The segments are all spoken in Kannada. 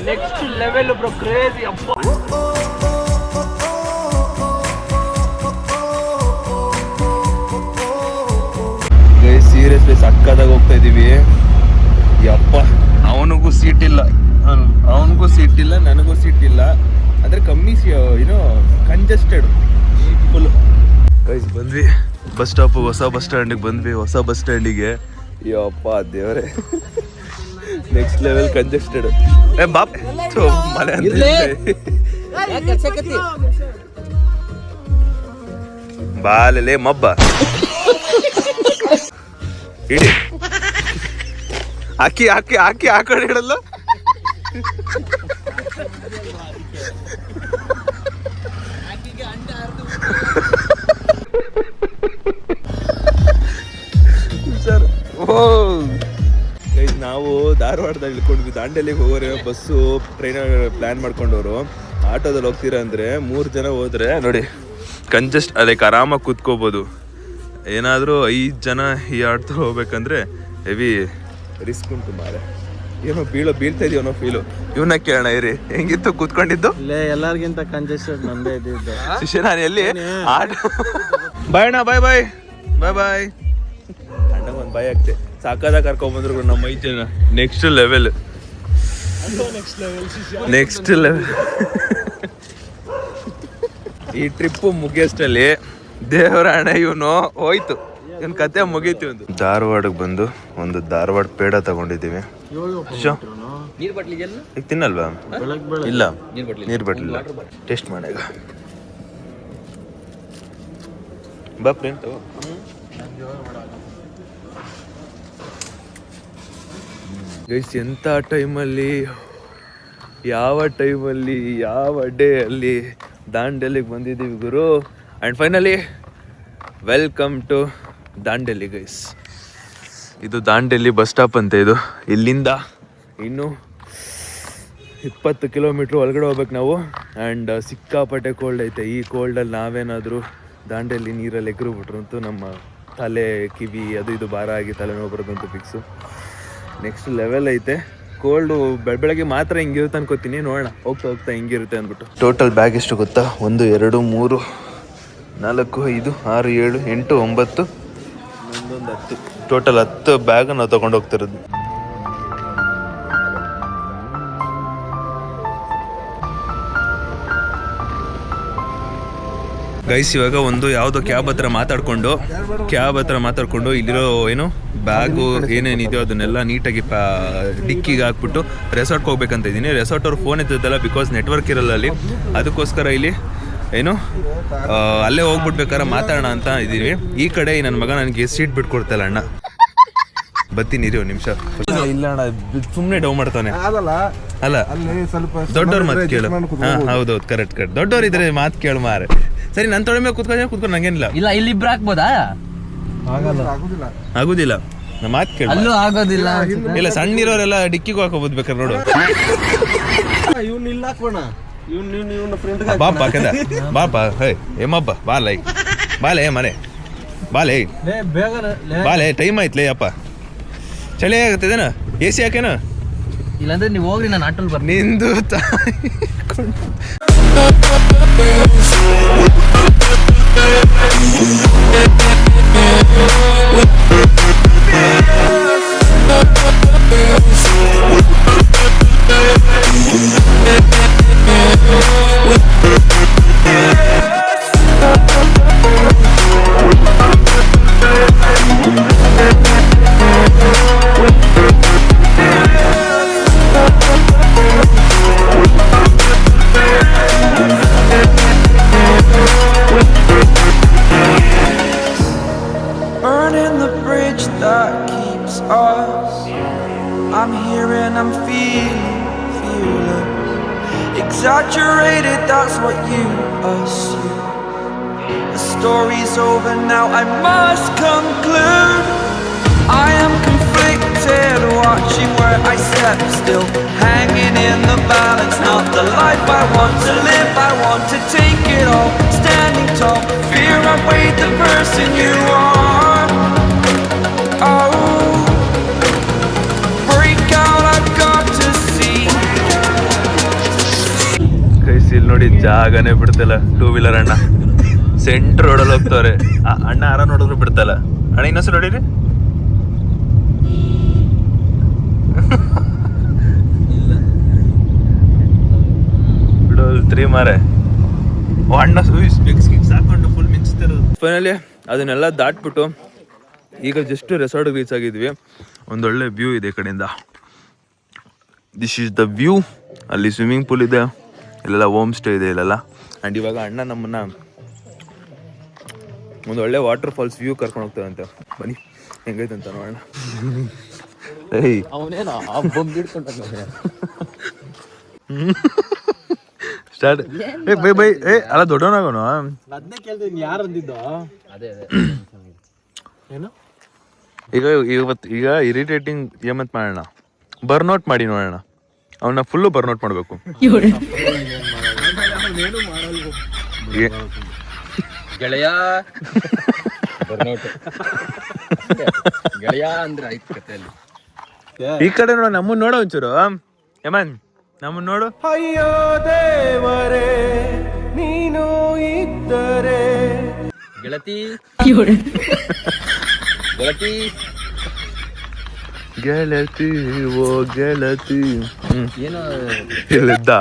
ನೆಕ್ಸ್ಟ್ ಲೆವೆಲ್ ಬ್ರೋ, ಕ್ರೇಜಿ ಅಪ್ಪ. ಸೀರಿಯಸ್ಲಿ ಸಕ್ಕದಾಗ ಹೋಗ್ತಾ ಇದೀವಿ. ಯಪ್ಪ, ಅವನಿಗೂ ಸೀಟ್ ಇಲ್ಲ, ನನಗೂ ಸೀಟ್ ಇಲ್ಲ. ಅಂದ್ರೆ ಕಮ್ಮಿ ಏನೋ ಕಂಜೆಸ್ಟೆಡ್ ಫುಲ್. ಗೈಸ್ ಬಂದ್ವಿ ಬಸ್ ಸ್ಟಾಪ್, ಹೊಸ ಬಸ್ ಸ್ಟ್ಯಾಂಡಿಗೆ ಬಂದ್ವಿ. ಹೊಸ ಬಸ್ ಸ್ಟ್ಯಾಂಡಿಗೆ ಯಪ್ಪ ದೇವರೇ, ನೆಕ್ಸ್ಟ್ ಲೆವೆಲ್ ಕಂಜೆಸ್ಟೆಡ್. ಬಾಪ್ ಮನೆ ಬಾಲೇ ಮಬ್ಬ ಇಡಿ ಹಾಕಿ ಹಾಕಿ ಹಾಕಿ ಆ ಕಡೆ ಇಡಲ್ಲ. ಸರ್ ನಾವು ಧಾರವಾಡದಾಗ ಇಳ್ಕೊಂಡ್ವಿ. ದಾಂಡೇಲಿಗೆ ಹೋಗೋರೆ ಬಸ್ಸು ಟ್ರೈನ್ ಪ್ಲಾನ್ ಮಾಡ್ಕೊಂಡವರು. ಆಟೋದಲ್ಲಿ ಹೋಗ್ತೀರಾ ಅಂದ್ರೆ 3 ಜನ ಹೋದ್ರೆ ನೋಡಿ ಕಂಜೆಸ್ಟ್ ಲೈಕ್ ಆರಾಮಾಗಿ ಕೂತ್ಕೋಬೋದು. ಏನಾದರೂ 5 ಜನ ಈ ಆಟೋ ಹೋಗ್ಬೇಕಂದ್ರೆ ಹೆವಿ ರಿಸ್ಕ್ ಉಂಟು ಮಾರೆ. ಏನೋ ಬೀಳ್ತಾ ಇದೀವಿ ಅನ್ನೋ ಫೀಲು. ಇವನ್ನ ಕೇಳೋಣ ಇರಿ, ಹೆಂಗಿತ್ತು ಕೂತ್ಕೊಂಡಿದ್ದು? ಎಲ್ಲರಿಗಿಂತ ಕಂಜೆಸ್ಟೆಡ್ ನಂದೇ ಇದ್ದಿದ್ದು. ಶಿಷ್ಯ ನಾನು ಎಲ್ಲಿ ಆಟೋ ಬಾಯ್ ಅಣ್ಣ, ಬಾಯ್ ಬಾಯ್ ಬಾಯ್ ಬಾಯ್ ಅಣ್ಣ. ಒಂದು ಬಾಯ್ ಆಗ್ತೆ ಸಾಕಾದಾಗ ಕರ್ಕೊಂಡ್ಬಂದ್ರು ನಮ್ಮ 5 ಜನ. Next level. ಈ ಟ್ರಿಪ್ಪು ಮುಗಿಯಷ್ಟಲ್ಲಿ ದೇವರ ಹಣ ಇವನು ಹೋಯ್ತು, ಇವನ್ ಕತೆ ಮುಗೀತಿ. ಒಂದು ಧಾರವಾಡಕ್ಕೆ ಬಂದು ಒಂದು ಧಾರವಾಡ ಪೇಡ ತಗೊಂಡಿದ್ದೀವಿ. ಈಗ ತಿನ್ನಲ್ವಾ? ಇಲ್ಲ, ನೀರ್ ಬಟ್ಲಿಲ್ಲ. ಟೇಸ್ಟ್ ಮಾಡ ಈಗ. ಬಾ ಫ್ರೆಂಡ್ ತಗೋ. ಗೈಸ್, ಎಂಥ ಟೈಮಲ್ಲಿ, ಯಾವ ಟೈಮಲ್ಲಿ, ಯಾವ ಡೇ ಅಲ್ಲಿ ದಾಂಡೇಲಿಗೆ ಬಂದಿದ್ದೀವಿ ಗುರು. And finally welcome to Dandeli guys. ಇದು ದಾಂಡೇಲಿ ಬಸ್ ಸ್ಟಾಪ್ ಅಂತ. ಇದು ಇಲ್ಲಿಂದ ಇನ್ನು 20 ಕಿಲೋಮೀಟ್ರ್ ಒಳಗಡೆ ಹೋಗ್ಬೇಕು ನಾವು. ಆ್ಯಂಡ್ ಸಿಕ್ಕಾಪಟ್ಟೆ ಕೋಲ್ಡ್ ಐತೆ. ಈ ಕೋಲ್ಡಲ್ಲಿ ನಾವೇನಾದರೂ ದಾಂಡೇಲಿ ನೀರಲ್ಲಿ ಎಗರು ಬಿಟ್ರಂತೂ ನಮ್ಮ ತಲೆ, ಕಿವಿ ಅದು ಇದು ಭಾರ ಆಗಿ ತಲೆನೋವು ಬರೋದಂತೂ ಫಿಕ್ಸು. ನೆಕ್ಸ್ಟ್ ಲೆವೆಲ್ ಐತೆ. ಕೋಲ್ಡು ಬೆಳಗ್ಗೆ ಮಾತ್ರ ಹಿಂಗಿರುತ್ತೆ ಅನ್ಕೋತೀನಿ. ನೋಡೋಣ ಹೋಗ್ತಾ ಹೋಗ್ತಾ ಹಿಂಗಿರುತ್ತೆ ಅಂದ್ಬಿಟ್ಟು. ಟೋಟಲ್ ಬ್ಯಾಗ್ ಎಷ್ಟು ಗೊತ್ತಾ? 1 2 3 4 5 6 7 8 9 11 10. ಟೋಟಲ್ 10 ಬ್ಯಾಗ್ ನಾವು ತಗೊಂಡು ಹೋಗ್ತಿರೋದು. ಗೈಸ್, ಇವಾಗ ಒಂದು ಯಾವುದೋ ಕ್ಯಾಬ್ ಹತ್ರ ಮಾತಾಡ್ಕೊಂಡು ಇಲ್ಲಿರೋ ಏನು ಬ್ಯಾಗು ಏನೇನಿದೆಯೋ ಅದನ್ನೆಲ್ಲ ನೀಟಾಗಿ ಡಿಕ್ಕಿಗೆ ಹಾಕ್ಬಿಟ್ಟು ರೆಸಾರ್ಟ್ಗೆ ಹೋಗ್ಬೇಕಂತ ಇದ್ದೀನಿ. ರೆಸಾರ್ಟ್ ಅವ್ರು ಫೋನ್ ಎತ್ತದಲ್ಲ, ಬಿಕಾಸ್ ನೆಟ್ವರ್ಕ್ ಇರಲ್ಲ ಅಲ್ಲಿ. ಅದಕ್ಕೋಸ್ಕರ ಇಲ್ಲಿ ಏನು ಅಲ್ಲೇ ಹೋಗ್ಬಿಟ್ಬೇಕಾದ್ರೆ ಮಾತಾಡೋಣ ಅಂತ ಇದ್ದೀವಿ. ಈ ಕಡೆ ನನ್ನ ಮಗ ನನಗೆ ಸೀಟ್ ಬಿಟ್ಕೊಡ್ತಲ್ಲ ಅಣ್ಣ. ಬರ್ತೀನಿ ರೀ, 1 ನಿಮಿಷ. ಇಲ್ಲ ಅಣ್ಣ, ಸುಮ್ಮನೆ ಡೌ ಮಾಡ್ತಾನೆ. ಅಲ್ಲ ದೊಡ್ಡವ್ರ ಮಾತು ಕೇಳು. ಹೌದೌದು, ಕರೆಕ್ಟ್. ದೊಡ್ಡವ್ರು ಇದ್ರೆ ಮಾತು ಕೇಳು ಮಾರೆ. ಸರಿ, ನನ್ನ ತೊಡೆ ಮೇಲೆ ಕೂತ್ಕೊಂಡು ನಂಗೇನಿಲ್ಲ. ಇಲ್ಲ, ಇಲ್ಲಿ ಇಬ್ರು ಹಾಕ್ಬೋದಾ? ಆಗುದಿಲ್ಲ, ನಾ ಮಾತು ಕೇಳು. ಅಲ್ಲೂ ಆಗೋದಿಲ್ಲ. ಇಲ್ಲ, ಸಣ್ಣ ಇರೋರೆಲ್ಲ ಡಿಕ್ಕಿಗೂ ಹಾಕೋಬೋದು ಬೇಕಾದ್ರೆ ನೋಡು. ಬಾಪ ಕದ ಬಾಪ, ಹೇ ಏಮಬ್ಬ ಬಾಲೈ ಬಾಲೆ ಮನೆ ಬಾಲೆ ಬಾಲೆ. ಟೈಮ್ ಆಯ್ತಲೇ ಅಪ್ಪ, ಚಳಿ ಆಗತ್ತಿದೇನ? AC ಹಾಕೇನ? ಇಲ್ಲಾಂದ್ರೆ ನೀವು ಹೋಗ್ರಿ, ನಾನು ಆಟೋಲ್ ಬರ್ತೀನಿ. ನಿಂದು ತಾಯಿ burning the bridge that keeps us. I'm here and I'm fearless. Exaggerated, that's what you assume. The story's over now, I must conclude. I am conflicted, watching where I step still, hanging in the balance. Not the life I want to live, I want to take it all. Standing tall, fear I weighed the person you are. Oh, ನೋಡಿ ಜಾಗನೇ ಬಿಡ್ತಲ್ಲ ಟೂ ವೀಲರ್ ಅಣ್ಣ ಸೆಂಟ್ರ್ ರೋಡಲ್ಲಿ ಹೋಗ್ತವ್ರೆ ಅಣ್ಣ ಆರ ನೋಡಿದ್ರು ಬಿಡ್ತಲ್ಲ ಅಣ್ಣ ಇನ್ನೊಂದ್ಸಲ ನೋಡಿರಿ ಬಿಡೋಲ್ 3 ಮಾರೆ ಅಣ್ಣ ಸ್ಪೆಕ್ಸ್ ಹಾಕೊಂಡು ಫುಲ್ ಮಿಂಚ್ತಿರೋದು. ಫೈನಲಿ ಅದನ್ನೆಲ್ಲ ದಾಟ್ಬಿಟ್ಟು ಈಗ ಜಸ್ಟ್ ರೆಸಾರ್ಟ್ ರೀಚ್ ಆಗಿದ್ವಿ. ಒಂದೊಳ್ಳೆ ವ್ಯೂ ಇದೆ ಈ ಕಡೆಯಿಂದ. This is the view. ಅಲ್ಲಿ ಸ್ವಿಮ್ಮಿಂಗ್ ಪೂಲ್ ಇದೆ, ಇಲ್ಲೆಲ್ಲ ಹೋಮ್ ಸ್ಟೇ ಇದೆ ಇಲ್ಲೆಲ್ಲ. ಆ್ಯಂಡ್ ಇವಾಗ ಅಣ್ಣ ನಮ್ಮನ್ನ ಒಂದು ಒಳ್ಳೆ ವಾಟರ್ ಫಾಲ್ಸ್ ವ್ಯೂ ಕರ್ಕೊಂಡು ಹೋಗ್ತಾರಂತೆ. ಬನ್ನಿ ಹೆಂಗೈತೆ ಅಂತ ನೋಡೋಣ. ಏಯ್ ಸ್ಟಾರ್ಟ್ ಬೈ ಬೈ ಅಲ್ಲ ದೊಡ್ಡವನಾಗೋನು. ಅದನ್ನೇ ಕೇಳ್ತೀನಿ ಯಾರು ಅಂದಿದ್ದು. ಅದೇ ಏನು ಈಗ ಇರಿಟೇಟಿಂಗ್ ಏಮಂತ ಮಾಡೋಣ, ಬರ್ನೌಟ್ ಮಾಡಿ ನೋಡೋಣ. ಅವನ್ನ ಫುಲ್ಲು ಬರ್ನೌಟ್ ಮಾಡಬೇಕು. ಗೆಳೆಯ ಗೆಳೆಯ ಅಂದ್ರೆ ಆಯ್ತು ಕಥೆಯಲ್ಲಿ. ಈ ಕಡೆ ನೋಡ, ನಮ್ಮನ್ನ ನೋಡೋ ಒಂಚೂರು ಯಮನ್, ನಮ್ಮನ್ನ ನೋಡು. ಅಯ್ಯೋ ದೇವರೇ ನೀನು ಇದ್ದರೆ. ಗೆಳತಿ ಗೆಳತಿ ಗೆಳತಿ ಓ ಗೆಳತಿ. ಏನೋ ಇಲ್ಲಿದ್ದ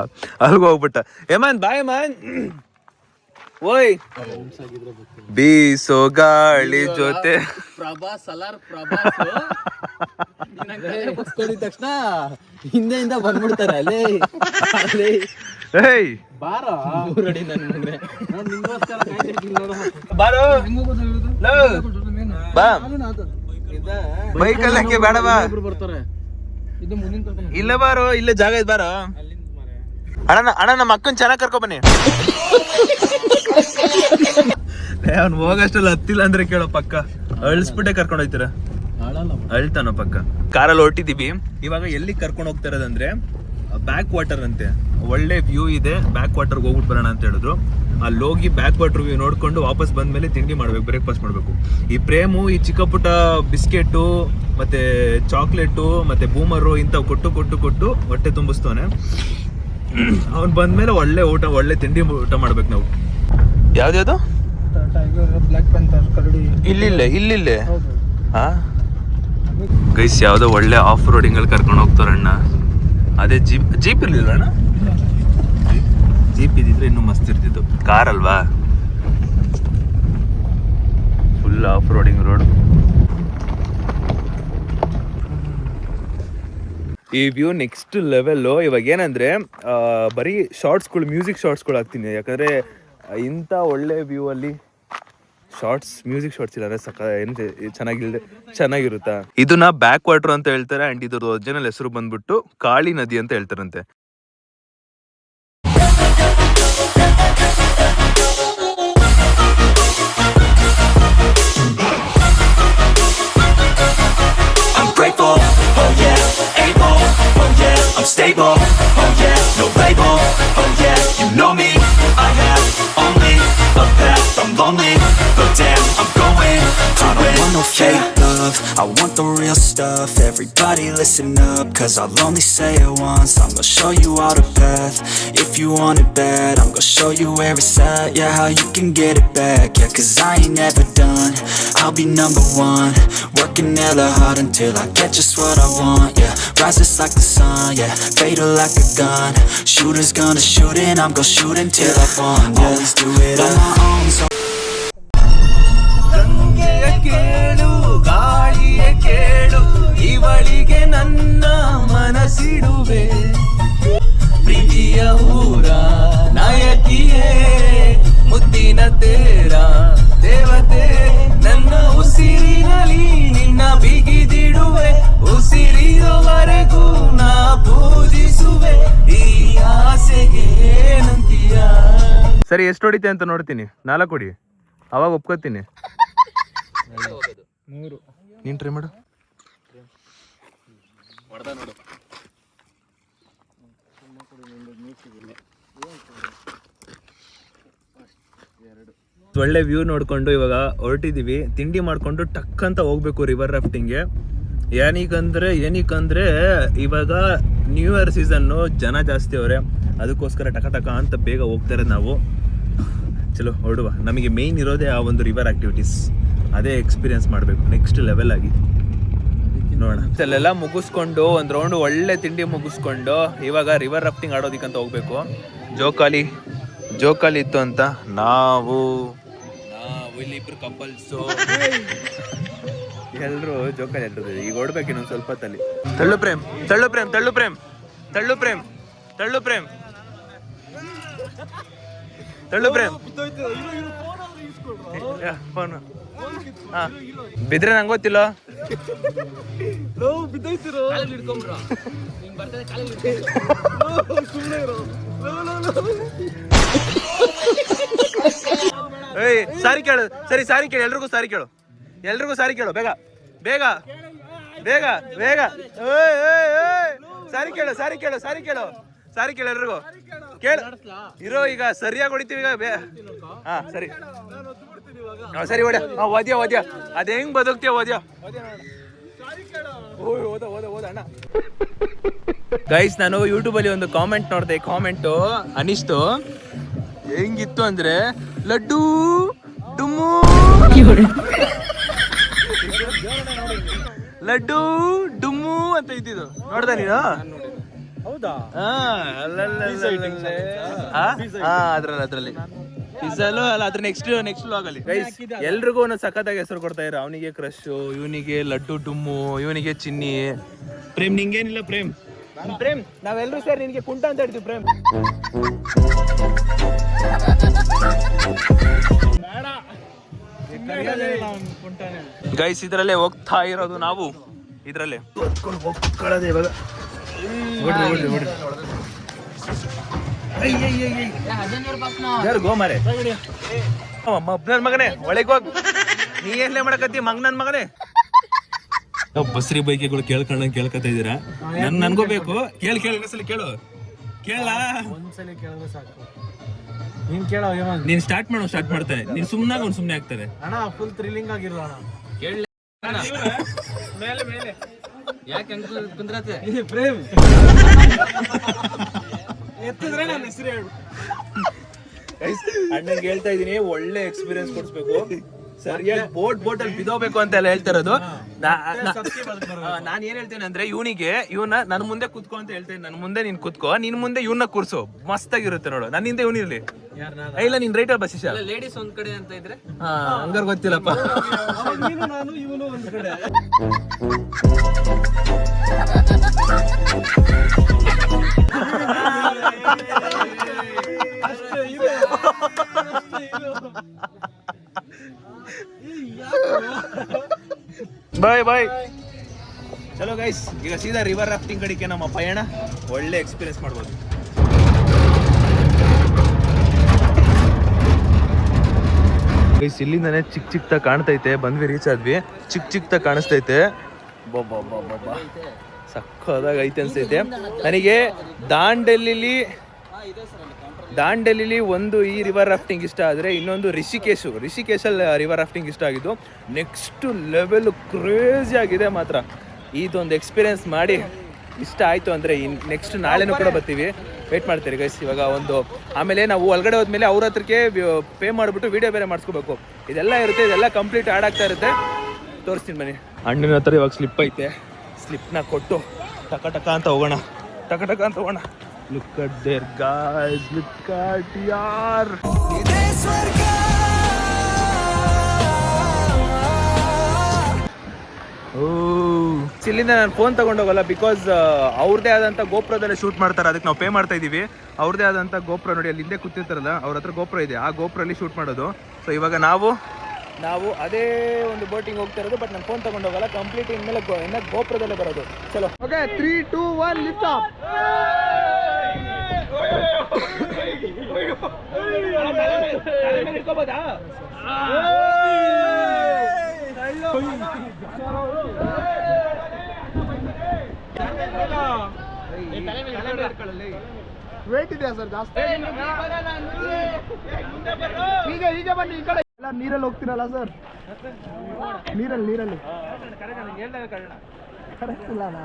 ಅಲ್ಗ ಹೋಗ್ಬಿಟ್ಟ. ಯಮನ್ ಬಾಯ್ ಮನ್. ಓಯ್ ಬೀಸೋ ಗಾಳಿ ಜೊತೆ ಪ್ರಭಾಸ್ ಅಲಾರ್ ಪ್ರಭಾಸ್ ತಕ್ಷಣ ಹಿಂದೆಯಿಂದ ಬಂದ್ಬಿಡ್ತಾರೆ. ಅಲ್ಲೇ ಏಯ್ ಬಾರೋ ಊರಡಿ ನನ್ನ ಮನೆ ಬಾರೋ ಬಾ ಬೈಕಲ್ಲಿ ಹಾಕಿ ಬೇಡ ಬಾ. ಬರ್ತಾರೆ. ಇದು ಮುಂದಿನ ಇಲ್ಲ ಬಾರೋ, ಇಲ್ಲೇ ಜಾಗ ಇದೆ ಬಾರೋ. ಅಣ್ಣ ನಮ್ಮ ಅಕ್ಕನ್ ಚೆನ್ನಾಗಿ ಕರ್ಕೊ ಬನ್ನಿ. ಅವ್ನು ಹೋಗಷ್ಟಲ್ಲ ಹತ್ತಿಲ್ಲ ಅಂದ್ರೆ ಕೇಳೋ ಪಕ್ಕ ಅಳಿಸ್ಬಿಟ್ಟೆ ಕರ್ಕೊಂಡು ಹೋಗ್ತೀರ. ಅಳ್ತಾನೋ ಪಕ್ಕ. ಕಾರಲ್ಲಿ ಹೊರಟಿದೀವಿ. ಇವಾಗ ಎಲ್ಲಿ ಕರ್ಕೊಂಡು ಹೋಗ್ತಾ ಇರೋದಂದ್ರೆ ಬ್ಯಾಕ್ ವಾಟರ್ ಅಂತೆ. ಒಳ್ಳೆ ವ್ಯೂ ಇದೆ, ಬ್ಯಾಕ್ ವಾಟರ್ಗೆ ಹೋಗ್ಬಿಟ್ಟು ಬರೋಣ ಅಂತ ಹೇಳಿದ್ರು. ಅಲ್ಲಿ ಹೋಗಿ ಬ್ಯಾಕ್ ವಾಟರ್ ವ್ಯೂ ನೋಡ್ಕೊಂಡು ವಾಪಸ್ ಬಂದ್ಮೇಲೆ ತಿಂಡಿ ಮಾಡ್ಬೇಕು, ಬ್ರೇಕ್ಫಾಸ್ಟ್ ಮಾಡ್ಬೇಕು. ಈ ಪ್ರೇಮು ಈ ಚಿಕ್ಕ ಪುಟ್ಟ ಬಿಸ್ಕೆಟು ಮತ್ತೆ ಚಾಕ್ಲೇಟು ಮತ್ತೆ ಬೂಮರು ಇಂಥವು ಕೊಟ್ಟು ಹೊಟ್ಟೆ ತುಂಬಿಸ್ತಾನೆ. ಅವ್ನು ಬಂದ್ಮೇಲೆ ಒಳ್ಳೆ ಊಟ, ಒಳ್ಳೆ ತಿಂಡಿ ಊಟ ಮಾಡ್ಬೇಕು ನಾವು. ಯಾವ್ದ್ಯಾವ್ದು ಬ್ಲಾಕ್ ಪ್ಯಾಂಥರ್ ಕರಡಿ ಇಲ್ಲಿಲ್ಲೇ ಹಾ ಗೈಸ್, ಯಾವ್ದೋ ಒಳ್ಳೆ ಆಫ್ ರೋಡಿಂಗ್ ಅಲ್ಲಿ ಕರ್ಕೊಂಡು ಹೋಗ್ತಾರಣ್ಣ. ಅದೇ ಜೀಪ್ ಇರ್ಲಿಲ್ಲ ಅಣ್ಣ. ಜೀಪ್ ಇದ್ದಿದ್ರೆ ಇನ್ನೂ ಮಸ್ತ್ ಇರ್ತಿತ್ತು. ಕಾರ್ ಅಲ್ವಾ, ಫುಲ್ ಆಫ್ ರೋಡಿಂಗ್ ರೋಡ್. ಈ ವ್ಯೂ ನೆಕ್ಸ್ಟ್ ಲೆವೆಲ್ಲು. ಇವಾಗ ಏನಂದ್ರೆ ಬರೀ ಶಾರ್ಟ್ಸ್ಗಳು, ಮ್ಯೂಸಿಕ್ ಶಾರ್ಟ್ಸ್ಗಳು ಹಾಕ್ತೀನಿ. ಯಾಕಂದ್ರೆ ಇಂಥ ಒಳ್ಳೆ ವ್ಯೂ ಅಲ್ಲಿ ಮ್ಯೂಸಿಕ್ ಶಾರ್ಟ್ಸ್ ಇಲ್ಲ ಅಂದ್ರೆ ಚೆನ್ನಾಗಿರುತ್ತಾ. ಇದನ್ನ ಬ್ಯಾಕ್ ವಾಟರ್ ಅಂತ ಹೇಳ್ತಾರೆ. ಅಂಡ್ ಇದ್ರ ಒರಿಜಿನಲ್ ಹೆಸರು ಬಂದ್ಬಿಟ್ಟು ಕಾಳಿ ನದಿ ಅಂತ ಹೇಳ್ತಾರಂತೆ. Grateful, oh yeah, able, oh yeah, I'm stable, oh yeah, no label, oh yeah, you know me, I have only a path, I'm lonely, but damn, I'm going to I don't want no fake love, I want the real stuff, everybody listen up, cause I'll only say it once, I'm gonna show you all the path, if you want it bad, I'm gonna show you where it's at, yeah, how you can get it back, yeah, cause I ain't never done, I'll be number one, working hella hard until I get just what I want, yeah, rises like the sun, yeah, fatal like a gun, shooters gonna shoot and I'm gonna shoot until I won, yeah, always do it on my own, so ಗಂಗೆಯ ಕೇಳು ಗಾಳಿಯ ಕೇಳು ಇವಳಿಗೆ ನನ್ನ ಮನಸ್ಸಿಡುವೆ ಪ್ರೀತಿಯ ಊರ ನಾಯಕಿಯೇ ಮುದ್ದಿನ ತೇರ ದೇವತೆ ನನ್ನ ಉಸಿರಿನಲ್ಲಿ ನಿನ್ನ ಬಿಗಿದಿಡುವೆ ಉಸಿರಿಯವರೆಗೂ ನಾ ಪೂಜಿಸುವೆ ಈ ಆಸೆಗೆ ಏನಂತೀಯ. ಸರಿ, ಎಷ್ಟು ಹೊಡಿತೆ ಅಂತ ನೋಡ್ತೀನಿ. 4 ಹೊಡಿ, ಅವಾಗ ಒಪ್ಕೋತೀನಿ. 3 ನೀನ್ ಟ್ರೈ ಮಾಡು. ಒಳ್ಳೆ ವ್ಯೂ ನೋಡ್ಕೊಂಡು ಇವಾಗ ಹೊರಟಿದೀವಿ. ತಿಂಡಿ ಮಾಡ್ಕೊಂಡು ಟಕ್ ಅಂತ ಹೋಗ್ಬೇಕು ರಿವರ್ ರಾಫ್ಟಿಂಗ್ಗೆ. ಏನಕ್ಕಂದ್ರೆ ಇವಾಗ ನ್ಯೂ ಇಯರ್ ಸೀಸನ್ನು ಜನ ಜಾಸ್ತಿ ಅವರೇ, ಅದಕ್ಕೋಸ್ಕರ ಟಕ ಅಂತ ಬೇಗ ಹೋಗ್ತಾರೆ ನಾವು. ಚಲೋ ಹೊರಡುವ. ನಮಗೆ ಮೇಯ್ನ್ ಇರೋದೇ ಆ ಒಂದು ರಿವರ್ ಆಕ್ಟಿವಿಟೀಸ್, ಅದೇ ಎಕ್ಸ್ಪೀರಿಯನ್ಸ್ ಮಾಡಬೇಕು ನೆಕ್ಸ್ಟ್ ಲೆವೆಲ್ ಆಗಿ. ನೋಡೋಣ. ಅಲ್ಲೆಲ್ಲ ಮುಗಿಸ್ಕೊಂಡು ಒಂದು ರೌಂಡ್ ಒಳ್ಳೆ ತಿಂಡಿ ಮುಗಿಸ್ಕೊಂಡು ಇವಾಗ ರಿವರ್ ರಾಫ್ಟಿಂಗ್ ಆಡೋದಕ್ಕಂತ ಹೋಗ್ಬೇಕು. ಜೋಕಾಲಿ ಇತ್ತು ಅಂತ ನಾವು ಇಲ್ಲಿ ಇಬ್ರು ಕಪಲ್ಸು ಎಲ್ಲರೂ ಜೋಕಾಲಿ ಆಡ್ತಿದ್ದೀವಿ. ಈಗ ಹೊಡ್ಬೇಕು ಇನ್ನೊಂದು ಸ್ವಲ್ಪ ಹೊತ್ತಲ್ಲಿ. ತಳ್ಳು ಪ್ರೇಮ್ ಬಿದ್ರೆ ನಂಗೆ ಗೊತ್ತಿಲ್ಲ. ಸಾರಿ ಕೇಳು, ಸಾರಿ ಕೇಳು, ಎಲ್ರಿಗೂ ಸಾರಿ ಕೇಳು, ಬೇಗ ಸಾರಿ ಕೇಳು ಎಲ್ರಿಗೂ ಕೇಳು. ಇರೋ ಈಗ ಸರಿಯಾಗಿ ಹೊಡಿತೀವಿ ಈಗ. ಹಾ ಸರಿ ಓದ್ಯ ಅದ ಹೆಂಗ್ ಬದುಕ್ತೀಯ ಓದ್ಯ. ಗೈಸ್, ನಾನು ಯೂಟ್ಯೂಬ್ ಅಲ್ಲಿ ಒಂದು ಕಾಮೆಂಟ್ ನೋಡ್ದೆ. ಕಾಮೆಂಟ್ ಅನಿಸ್ತು ಹೆಂಗಿತ್ತು ಅಂದ್ರೆ, ಲಡ್ಡು ಡುಮ್ಮು ಲಡ್ಡು ಡುಮ್ಮು ಅಂತ ಇದ್ದಿದ್ದು. ನೋಡ್ದ ನೀನು? ಅದ್ರಲ್ಲಿ ಪಿಜ್ಜಾಲು ಅಲ್ಲ, ಅದ್ರ ನೆಕ್ಸ್ಟ್ ಆಗಲಿ. ಗೈಸ್, ಎಲ್ರಿಗೂ ಒಂದು ಸಖತ್ತಾಗಿ ಹೆಸರು ಕೊಡ್ತಾ ಇರ. ಅವನಿಗೆ ಕ್ರಶ್, ಇವನಿಗೆ ಲಡ್ಡು ಡುಮ್ಮು, ಇವನಿಗೆ ಚಿನ್ನಿ. ಪ್ರೇಮ್ ನಿಂಗೇನಿಲ್ಲ. ಪ್ರೇಮ್ ನಾವೆಲ್ಲರೂ ಸೇರಿ ನಿನ್ಗೆ ಕುಂಟ ಅಂತ ಹೇಳ್ತೀವಿ. ಪ್ರೇಮ್ ಗೈಸ್, ಇದ್ರಲ್ಲೇ ಹೋಗ್ತಾ ಇರೋದು ನಾವು. ಇದ್ರಲ್ಲೇ ಹೋಗ್ಕೊಳ್ಳೋದು ಇವಾಗ. ಗೋಮಾರೆ ಮಗನೇ, ಒಳಗೆ ಹೋಗ್. ನೀ ಏನ್ಲೇ ಮಾಡಕತ್ತಿ ನನ್ ಮಗನೇ? ಬಸ್ರಿ ಬೈಕಿಗಳು ಕೇಳ್ಕತ್ತ ಇದೀರಾ? ನನ್ಗೂ ಬೇಕು. ಕೇಳು ಕೇಳು ಒಂದ್ಸಲಿ ಕೇಳಿದ್ರೆ ಸಾಕು. ನೀನ್ ಸ್ಟಾರ್ಟ್ ಮಾಡ್ತಾನೆ. ನೀನ್ ಸುಮ್ನೆ ಆಗ್ತಾರೆ. ಅಣ್ಣ ಫುಲ್ ಥ್ರಿಲ್ಲಿಂಗ್ ಆಗಿರೋ ಅಣ್ಣ. ಕೇಳಿ ಮೇಲೆ ಯಾಕೆ ಕುಂದ್ರತೆ ಪ್ರೇಮ್ ಎತ್ತಿದ್ರೆ ನನ್ನ ಹೆಸರು ಹೇಳು. ಅಣ್ಣಂಗೆ ಹೇಳ್ತಾ ಇದೀನಿ, ಒಳ್ಳೆ ಎಕ್ಸ್ಪೀರಿಯನ್ಸ್ ಕೊಡ್ಸ್ಬೇಕು. ಸರಿಯಾಗಿ ಬೋಟ್ ಅಲ್ಲಿ ಬಿದೋಬೇಕು ಅಂತ ಎಲ್ಲ ಹೇಳ್ತಾ ಇರೋದು. ನಾನ್ ಏನ್ ಹೇಳ್ತೇನೆ ಅಂದ್ರೆ, ಇವನ ನನ್ ಮುಂದೆ ಕುತ್ಕೋ ಅಂತ ಹೇಳ್ತೇನೆ. ನನ್ ಮುಂದೆ ನೀನ್ ಕುತ್ಕೋ, ನಿನ್ ಮುಂದೆ ಇವನ್ನ ಕೂರ್ಸು. ಮಸ್ತ್ ಆಗಿರುತ್ತೆ ನೋಡು. ನನ್ನಿಂದ ಇವನಿರ್ಲಿ. ಇಲ್ಲ, ನೀನ್ ರೈಟ್ ಬಸ್ಸಿಶ. ಲೇಡೀಸ್ ಒಂದ್ ಕಡೆ ಅಂತ ಇದ್ರೆ ಹಂಗಾರ ಗೊತ್ತಿಲ್ಲಪ್ಪ. ನಾನು ಇವನು ಒಂದ್ ಕಡೆ. ಬಾಯ್. ಚಲೋ ಗೈಸ್, ಈಗ ಸೀದಾ ರಿವರ್ ರಾಫ್ಟಿಂಗ್ ಕಡೆಗೆ ನಮ್ಮ ಪಯಣ. ಒಳ್ಳೆ ಎಕ್ಸ್ಪೀರಿಯನ್ಸ್ ಮಾಡ್ಬೋದು. ಗೈಸ್, ಇಲ್ಲಿಂದಾನೆ ಚಿಕ್ಕ ಕಾಣ್ತೈತೆ. ಬಂದ್ವಿ, ರೀಚ್ ಆದ್ವಿ. ಚಿಕ್ಕ ಕಾಣಿಸ್ತೈತೆ. ಸಕ್ಕದಾಗ ಐತೆ ಅನ್ಸೈತೆ ನನಗೆ. ದಾಂಡೇಲಿಲಿ ಒಂದು ಈ ರಿವರ್ ರಾಫ್ಟಿಂಗ್ ಇಷ್ಟ ಆದರೆ, ಇನ್ನೊಂದು ರಿಷಿಕೇಶಲ್ಲಿ ರಿವರ್ ರಾಫ್ಟಿಂಗ್ ಇಷ್ಟ ಆಗಿದ್ದು. ನೆಕ್ಸ್ಟ್ ಲೆವೆಲ್ ಕ್ರೇಜಿ ಆಗಿದೆ ಮಾತ್ರ. ಇದೊಂದು ಎಕ್ಸ್ಪೀರಿಯನ್ಸ್ ಮಾಡಿ ಇಷ್ಟ ಆಯಿತು ಅಂದರೆ ನೆಕ್ಸ್ಟ್ ನಾಳೆನೂ ಕೂಡ ಬರ್ತೀವಿ. ವೇಟ್ ಮಾಡ್ತೀರಿ ಗೈಸ್. ಇವಾಗ ಆಮೇಲೆ ನಾವು ಒಳಗಡೆ ಹೋದ್ಮೇಲೆ ಅವ್ರ ಹತ್ರಕ್ಕೆ ಪೇ ಮಾಡಿಬಿಟ್ಟು ವೀಡಿಯೋ ಬೇರೆ ಮಾಡಿಸ್ಕೋಬೇಕು. ಇದೆಲ್ಲ ಇರುತ್ತೆ. ಇದೆಲ್ಲ ಕಂಪ್ಲೀಟ್ ಆಡ್ ಆಗ್ತಾ ಇರುತ್ತೆ. ತೋರಿಸ್ತೀನಿ ಬನ್ನಿ. ಅಣ್ಣನ ಹತ್ರ ಇವಾಗ ಸ್ಲಿಪ್ ಐತೆ. ಸ್ಲಿಪ್ನ ಕೊಟ್ಟು ಟಕ ಅಂತ ಹೋಗೋಣ. Look at there guys, look at yaar. ಇಲ್ಲಿಂದ ನಾನು ಫೋನ್ ತಗೊಂಡೋಗಲ್ಲ, ಬಿಕಾಸ್ ಅವ್ರದೇ ಆದಂಥ ಗೋಪ್ರದಲ್ಲೇ ಶೂಟ್ ಮಾಡ್ತಾರೆ. ಅದಕ್ಕೆ ನಾವು ಪೇ ಮಾಡ್ತಾ ಇದ್ದೀವಿ. ಅವ್ರದೇ ಆದಂಥ ಗೋಪ್ರ ನೋಡಿ, ಅಲ್ಲಿ ಹಿಂದೆ ಕೂತಿರ್ತಾರಲ್ಲ, ಅವ್ರ ಹತ್ರ ಗೋಪ್ರ ಇದೆ. ಆ ಗೋಪ್ರಲ್ಲಿ ಶೂಟ್ ಮಾಡೋದು. ಸೊ ಇವಾಗ ನಾವು ಅದೇ ಒಂದು ಬೋಟಿಂಗ್ ಹೋಗ್ತಾ ಇರೋದು. ಬಟ್ ನಾನು ಫೋನ್ ತಗೊಂಡೋಗಲ್ಲ. ಕಂಪ್ಲೀಟ್ ಇನ್ಮೇಲೆ ಗೋಪ್ರದಲ್ಲೇ ಬರೋದು. ಚಲೋ, ಓಕೆ, 3, 2, 1 ಲಿಫ್ಟ್ ಆಫ್. ವೇಟ್ ಇದೆಯಾ ಸರ್ ಜಾಸ್ತಿ? ಈಗ ಬನ್ನಿ. ಈ ಕಡೆ ಎಲ್ಲ ನೀರಲ್ಲಿ ಹೋಗ್ತಿರಲ್ಲ ಸರ್? ನೀರಲ್ಲಿ ಕರೆಕ್ಟ್ ಇಲ್ಲ ನಾ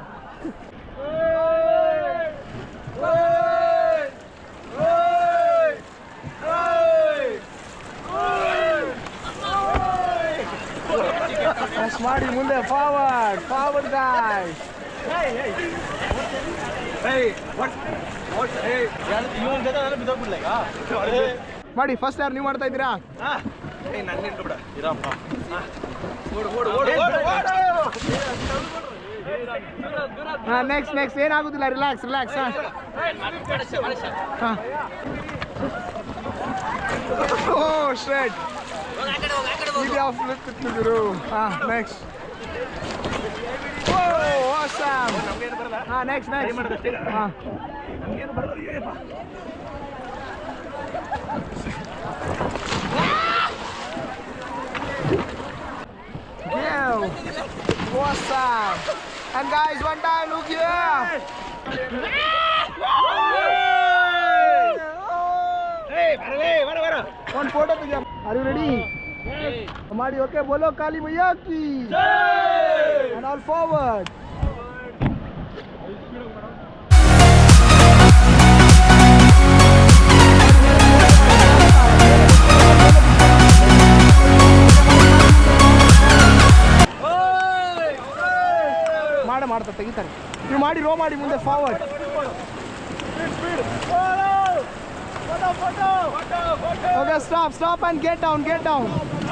ಮಾಡಿ ಮುಂದೆ ಫಾರ್ವರ್ಡ್ ಗಾಯ್ಸ್ ಮಾಡಿ ಫಸ್ಟ್ ಯಾರು ನೀವು ಮಾಡ್ತಾ ಇದ್ದೀರಾ ನೆಕ್ಸ್ಟ್ ಏನಾಗುದಿಲ್ಲ relax oh straight next next awesome. And guys, one time, look here. One photo to jump. Are you ready? Hamari okay, bolo Kali Maiya ki. And all forward. ಮಾಡ್ತಾ ತೆಗಿತಾರೆ ನೀವು ಮಾಡಿ ರೋ ಮಾಡಿ ಮುಂದೆ forward okay stop and get down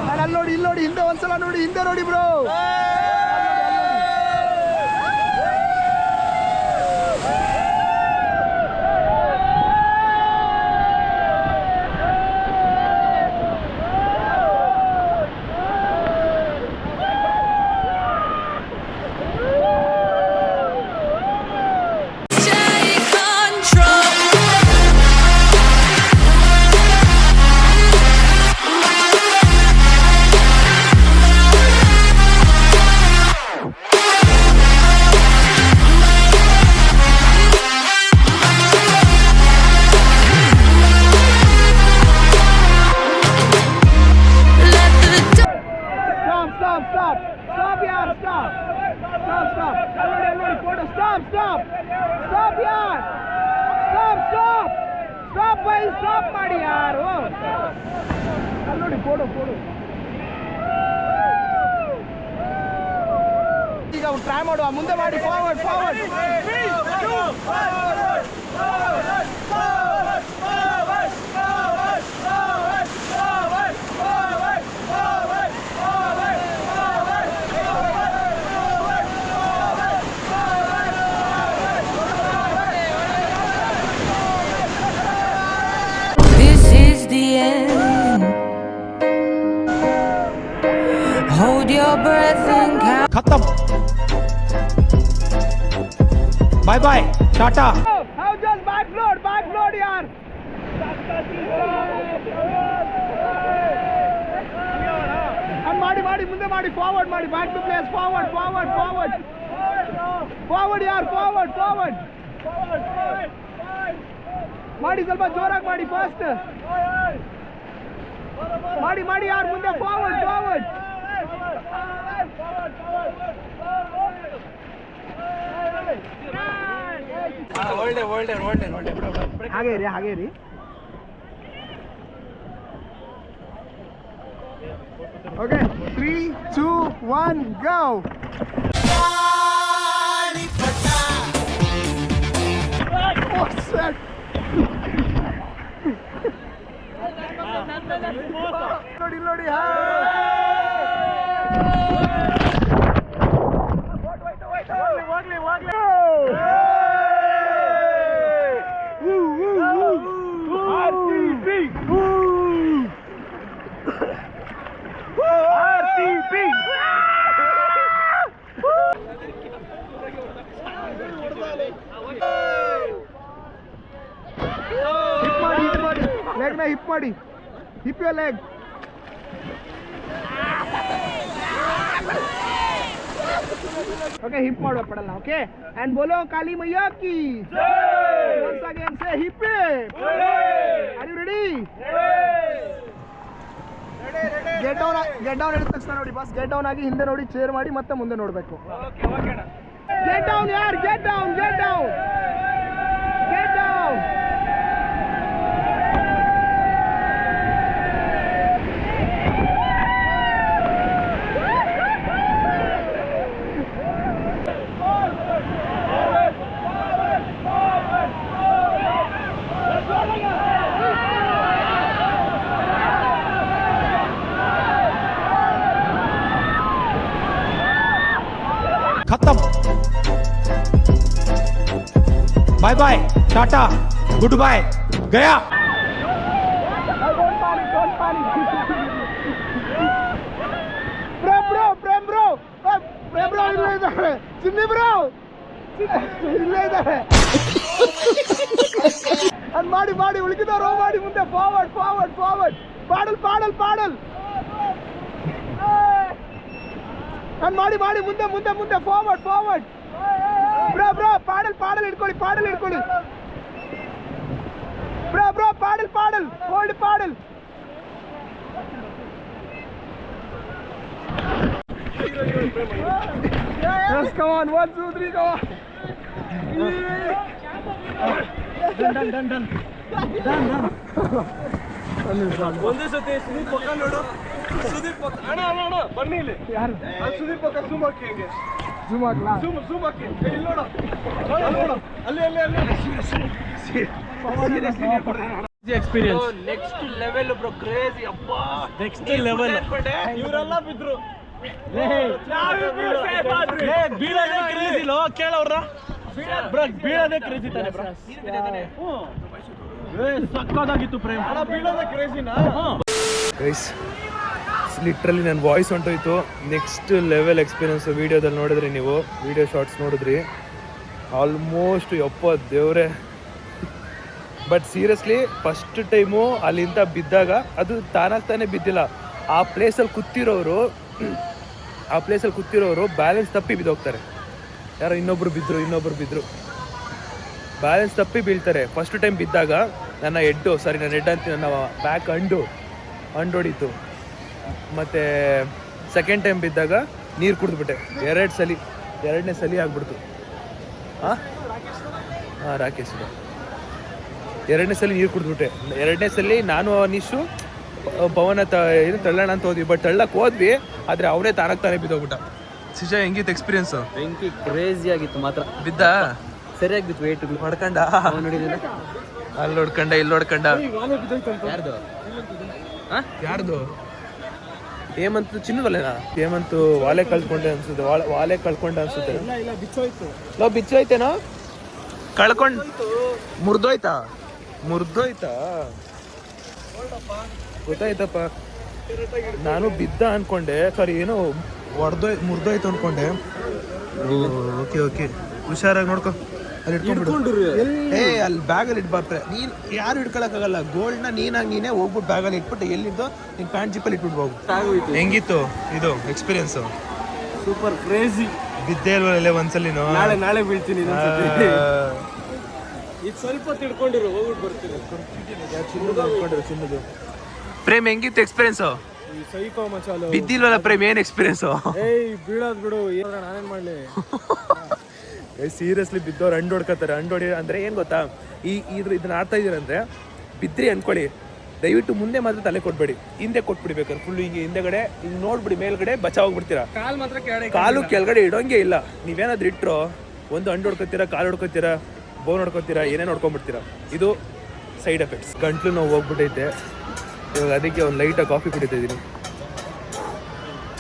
and ಅಲ್ಲಿ ನೋಡಿ ಇಲ್ಲಿ ನೋಡಿ ಹಿಂದೆ ಒಂದ್ಸಲ ನೋಡಿ ಹಿಂದೆ ನೋಡಿ ಬ್ರೋ ಸ್ಟಾಪ್ ಮಾಡಿ ಯಾರು ಅಲ್ಲಿ ನೋಡಿ ಫೋಟೋ ಈಗ ಟ್ರೈ ಮಾಡುವ ಮುಂದೆ ಮಾಡಿ forward Hold your breath and count. खत्म बाय बाय टाटा हाउ जस्ट बैक फ्लोट यार ಮಾಡಿ ಮುಂದೆ ಮಾಡಿ ಫಾರ್ವರ್ಡ್ ಮಾಡಿ ಬ್ಯಾಕ್ ಟು ಪ್ಲೇಸ್ ಫಾರ್ವರ್ಡ್ ಯಾರ್ ಫಾರ್ವರ್ಡ್ ಮಾಡಿ ಸ್ವಲ್ಪ ಜೋರಾಗಿ ಮಾಡಿ ಫಾಸ್ಟ್ ಮಾಡಿ ಯಾರ್ ಮುಂದೆ ಫಾರ್ವರ್ಡ್ ಹಾಗೆ ರೀ ಓಕೆ 3, 2, 1 ಗೋ ನೋಡಿ leg में hip ಮಾಡಿ hip your leg okay hip ಮಾಡುವ ಪಡಲ್ಲ okay and बोलो काली मैया की जय once again say hip are you ready get down ಹೇಳಿದ ತಕ್ಷಣ ನೋಡಿ ಬಸ್ get down ಆಗಿ ಹಿಂದೆ ನೋಡಿ ಚೇರ್ ಮಾಡಿ ಮತ್ತೆ ಮುಂದೆ ನೋಡಬೇಕು okay Get down, yaar, get down, get down. Get down. खत्म बाय बाय टाटा गुड बाय गया Don't panic. Prem bro. Prem bro, ಇಲ್ಲೇ ಇದ್ದಾರೆ. ಚಿನ್ನಿ bro. ಇಲ್ಲೇ ಇದ್ದಾರೆ. ಅದ್ ಮಾಡಿ ಉಳಿಕಿದವರು ಮಾಡಿ ಮುಂದೆ ಫಾರ್ವರ್ಡ್. ಪಾಡಲ್. ಅದ್ ಮಾಡಿ ಮುಂದೆ ಫಾರ್ವರ್ಡ್. ಬ್ರೋ ಪಾಡಲ್ ಇಟ್ಕೊಳ್ಳಿ. Bro paddle hold paddle. Yes, come on, 1, 2, 3, come on. Done. ಒಂದೇ ಸತಿ ಸುದೀಪ್ ಪಕ್ಕ ನೋಡು. ಸುದೀಪ್ ಪಕ್ಕ ಅಣ್ಣ ಬನ್ನಿ ಇಲ್ಲಿ. ಯಾರು ಸುದೀಪ್ ಪಕ್ಕ zoom ಹಾಕಿ ಹಂಗೆ. zoom ಹಾಕ್ಲಾ? zoom ಹಾಕಿ. ಇಲ್ಲಿ ನೋಡು. ಅಲ್ಲಿ. Experience next level bro, crazy ಅಪ್ಪ, ನೆಕ್ಸ್ಟ್ ಲೆವೆಲ್. ಇವರೆಲ್ಲ ಬಿದ್ರು. ಬೀಳೋದೇ ಕ್ರೇಜಿ ಲೋ, ಕೇಳವ್ರ ಬ್ರೋ, ಬೀಳೋದೇ ಕ್ರೇಜಿ ತಾನೆ ಬ್ರೋ. ಸಕ್ಕದಾಗಿತ್ತು ಪ್ರೇಮ್, ಬೀಳೋದೇ ಕ್ರೇಜಿನಾ? ಗೈಸ್ ಲಿಟ್ರಲಿ ನನ್ನ ವಾಯ್ಸ್ ಹೊಂಟೋಯ್ತು. Next level experience. ವೀಡಿಯೋದಲ್ಲಿ ನೋಡಿದ್ರಿ ನೀವು, ವೀಡಿಯೋ ಶಾರ್ಟ್ಸ್ ನೋಡಿದ್ರಿ, ಆಲ್ಮೋಸ್ಟ್ ಯಪ್ಪ ದೇವ್ರೆ. ಬಟ್ ಸೀರಿಯಸ್ಲಿ ಫಸ್ಟ್ ಟೈಮು ಅಲ್ಲಿಂದ ಬಿದ್ದಾಗ ಅದು ತಾನೇ ಬಿದ್ದಿಲ್ಲ. ಆ ಪ್ಲೇಸಲ್ಲಿ ಕೂತಿರೋರು ಬ್ಯಾಲೆನ್ಸ್ ತಪ್ಪಿ ಬಿದ್ದೋಗ್ತಾರೆ. ಯಾರೋ ಇನ್ನೊಬ್ರು ಬಿದ್ದರು ಬ್ಯಾಲೆನ್ಸ್ ತಪ್ಪಿ ಬೀಳ್ತಾರೆ. ಫಸ್ಟ್ ಟೈಮ್ ಬಿದ್ದಾಗ ನನ್ನ ಹೆಡ್ ಅಂತೀನಿ, ನನ್ನ ಬ್ಯಾಕ್ ಹಂಡು ಹೊಡಿತು. ಮತ್ತು ಸೆಕೆಂಡ್ ಟೈಮ್ ಬಿದ್ದಾಗ ನೀರು ಕುಡಿದ್ಬಿಟ್ಟೆ. ಎರಡನೇ ಸಲ ಆಗ್ಬಿಡ್ತು. ಹಾಂ ರಾಕೇಶ್, ಎರಡನೇ ಸಲ ನೀರು ಕುಡಿದ್ಬಿಟ್ಟೆ. ಎರಡನೇ ಸಲ ನಾನು ಅನೀಶು ಪವನ ಏನು ತಳ್ಳೋಣ ಅಂತ ಹೋದ್ವಿ. ಬಟ್ ತಳ್ಳಕ್ಕೆ ಹೋದ್ವಿ, ಆದರೆ ಅವನೇ ತಾನೇ ಬಿದ್ದೋಗ್ಬಿಟ್ಟ. ಸಿಜಾ ಹೆಂಗಿತ್ತು ಎಕ್ಸ್ಪೀರಿಯನ್ಸು? ಬೆಂಕಿ ಕ್ರೇಜಿ ಆಗಿತ್ತು ಮಾತ್ರ. ಬಿದ್ದ ಸರಿಯಾಗಿ ಬಿತ್ತು, ವೇಟ್ ಹೊಡ್ಕಂಡ, ನೋಡಿದ್ರೆ ಅಲ್ಲಿ ಹೊಡ್ಕಂಡ, ಇಲ್ಲಿ ಹೊಡ್ಕಂಡ. ಯಾರ್ದು? ಹೇಮಂತ್ ಚಿನ್ನದಲ್ಲೇನಾ? ಹೇಮಂತು ವಾಲೆ ಕಳ್ಕೊಂಡೆ ಅನ್ಸುತ್ತೆ. ಬಿಚ್ಚೋಯ್ತೇನೋ? ಮುರ್ದೋಯ್ತಾ? ಗೊತ್ತಾಯ್ತಪ್ಪ. ನಾನು ಬಿದ್ದ ಅನ್ಕೊಂಡೆ, ಸಾರಿ ಏನೋ ಮುರ್ದೋಯ್ತು ಅನ್ಕೊಂಡೆ. ಓಕೆ ಹುಷಾರಾಗಿ ನೋಡ್ಕೊ. ಅಲ್ಲಿ ಇಟ್ಕೊಂಡ್ಬಿಡು. ಅಲ್ಲಿ ಬ್ಯಾಗಲ್ಲಿ ಇಟ್ಬಾರ್ತಾರೆ. ನೀನು ಯಾರು ಇಟ್ಕೊಳಕ್ಕಾಗಲ್ಲ. ಗೋಲ್ಡ್ನ ನೀನೇ ಹೋಗ್ಬಿಟ್ಟು ಬ್ಯಾಗಲ್ಲಿ ಇಟ್ಬಿಟ್ಟು ಎಲ್ಲಿದ್ದೋ ನಿನ್ ಪ್ಯಾಂಟ್ ಜಿಪ್ಪಲ್ಲಿ ಇಟ್ಬಿಟ್ಟು ಹೋಗು. ಹೆಂಗಿತ್ತು ಇದು ಎಕ್ಸ್ಪೀರಿಯನ್ಸು? Super crazy. ಬಿದ್ದೆ ಅಲ್ವಲ್ಲ ಒಂದ್ಸಲಿನೂ? ನಾಳೆ ಬೀಳ್ತೀನಿ. ಇದು ಸ್ವಲ್ಪ ತಿಳ್ಕೊಂಡಿರು, ಹೋಗ್ಬಿಟ್ಟು ಬರ್ತೀನಿ. ಚಿನ್ನದು ಪ್ರೇಮ್ ಹೆಂಗಿತ್ತು ಎಕ್ಸ್ಪೀರಿಯನ್ಸು? ಸೈಕೋ ಮಚಾಲು. ಬಿದ್ದಿಲ್ವಲ್ಲ ಪ್ರೇಮ್, ಏನ್ ಎಕ್ಸ್ಪೀರಿಯನ್ಸು? ಬೀಳೋದ್ ಬಿಡು, ನಾನೇನ್ ಮಾಡ್ಲಿ? ಸೀರಿಯಸ್ಲಿ ಬಿದ್ದವ್ರು ಹಂಡು ಹೊಡ್ಕೊತಾರೆ. ಅಂದ್ರೆ ಏನ್ ಗೊತ್ತಾ, ಇದನ್ನ ಆಡ್ತಾ ಇದೀರಂದ್ರೆ ಬಿದ್ರಿ ಅನ್ಕೊಳ್ಳಿ, ದಯವಿಟ್ಟು ಮುಂದೆ ಮಾತ್ರ ತಲೆ ಕೊಟ್ಬೇಡಿ, ಹಿಂದೆ ಕೊಟ್ಬಿಡ್ಬೇಕಾದ್ರೆ ಫುಲ್ ಹಿಂಗೆ ಹಿಂದೆಗಡೆ ಹಿಂಗೆ ನೋಡ್ಬಿಡಿ, ಮೇಲ್ಗಡೆ ಬಚಾವಾಗ್ಬಿಡ್ತೀರಾ. ಕಾಲು ಕೆಳಗಡೆ ಇಡೋಂಗೆ ಇಲ್ಲ. ನೀವೇನಾದ್ರೂ ಇಟ್ಟರು ಒಂದು ಹಂಡು ಹೊಡ್ಕೊತೀರಾ, ಕಾಲು ಹೊಡ್ಕೊತೀರಾ, ಬೋನ್ ಹೊಡ್ಕೊತೀರಾ, ಏನೇನು ಹೊಡ್ಕೊಂಡ್ಬಿಡ್ತೀರಾ. ಇದು ಸೈಡ್ ಎಫೆಕ್ಟ್ಸ್. ಗಂಟ್ಲು ನೋವು ಹೋಗ್ಬಿಟ್ಟೈತೆ ಇವಾಗ, ಅದಕ್ಕೆ ಒಂದು ಲೈಟಾಗಿ ಕಾಫಿ ಕುಡಿತಾ ಇದ್ದೀನಿ.